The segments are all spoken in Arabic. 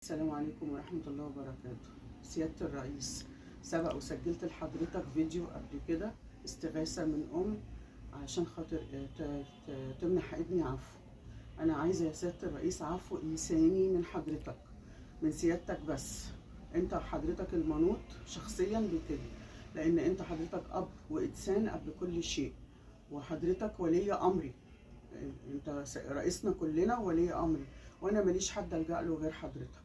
السلام عليكم ورحمة الله وبركاته. سيادة الرئيس، سبق وسجلت لحضرتك فيديو قبل كده استغاثة من علشان خاطر تمنح ابني عفو. أنا عايزة يا سيادة الرئيس عفو إنساني من حضرتك، من سيادتك بس. أنت حضرتك المنوط شخصيا بكده، لأن أنت حضرتك أب وإنسان قبل كل شيء، وحضرتك ولي أمري. أنت رئيسنا كلنا ولي أمري، وأنا ماليش حد ألجأ له غير حضرتك.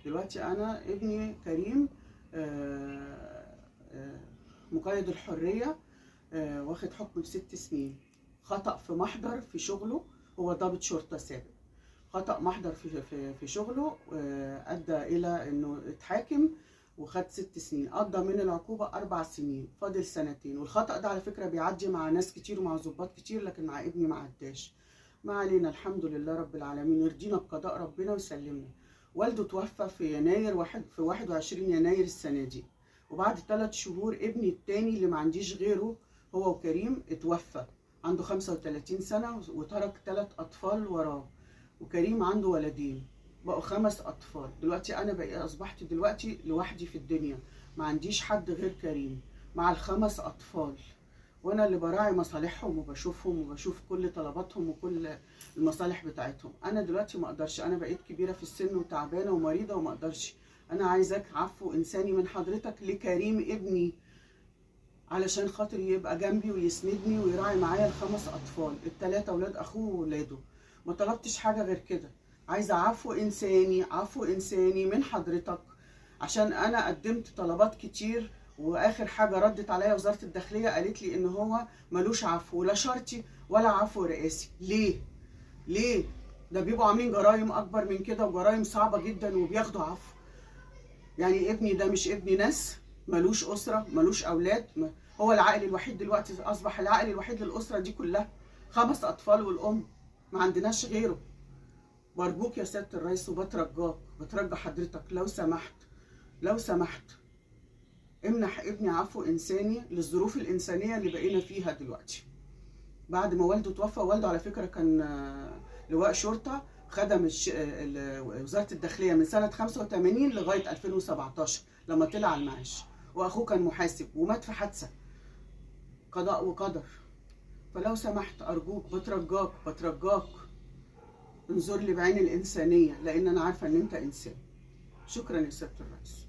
دلوقتي انا ابني كريم مقيد الحرية، واخد حكم ب6 سنين. خطأ في محضر في شغله، هو ضابط شرطة سابق. خطأ محضر في شغله ادى الى انه اتحاكم وخد 6 سنين. قضى من العقوبة 4 سنين، فاضل 2 سنين. والخطأ ده على فكرة بيعدي مع ناس كتير ومع ضباط كتير، لكن مع ابني ما عداش. ما علينا، الحمد لله رب العالمين، يرضينا بقضاء ربنا ويسلمنا. والده توفى في يناير في 21 يناير السنة دي، وبعد 3 شهور ابني التاني اللي ما عنديش غيره هو وكريم اتوفى. عنده 35 سنة وترك 3 أطفال وراه، وكريم عنده ولدين، بقوا 5 أطفال. دلوقتي أنا أصبحت دلوقتي لوحدي في الدنيا، ما عنديش حد غير كريم مع ال5 أطفال، وانا اللي براعي مصالحهم وبشوفهم وبشوف كل طلباتهم وكل المصالح بتاعتهم. انا دلوقتي ما اقدرش، انا بقيت كبيره في السن وتعبانه ومريضه وما اقدرش. انا عايزاك عفو انساني من حضرتك لكريم ابني، علشان خاطر يبقى جنبي ويسندني ويراعي معايا ال5 اطفال، ال3 اولاد اخوه وولاده. ما طلبتش حاجه غير كده، عايزه عفو انساني، عفو انساني من حضرتك، عشان انا قدمت طلبات كتير، واخر حاجه ردت عليا وزاره الداخليه قالت لي ان هو ملوش عفو، لا شرطي ولا عفو رئاسي. ليه ده بيبقوا عاملين جرائم اكبر من كده وجرائم صعبه جدا وبياخدوا عفو. يعني ابني ده مش ابني ناس، ملوش اسره، ملوش اولاد، هو العائل الوحيد دلوقتي، اصبح العائل الوحيد للاسره دي كلها، 5 اطفال والام، ما عندناش غيره. وارجوك يا سياده الرئيس بترجى حضرتك لو سمحت امنح ابني عفو انساني للظروف الانسانيه اللي بقينا فيها دلوقتي. بعد ما والده توفى، والده على فكره كان لواء شرطه، خدم وزاره الداخليه من سنه 85 لغايه 2017 لما طلع على المعاش، واخوه كان محاسب ومات في حادثه. قضاء وقدر. فلو سمحت ارجوك بترجاك انظر لي بعين الانسانيه، لان انا عارفه ان انت انسان. شكرا يا سياده الرئيس.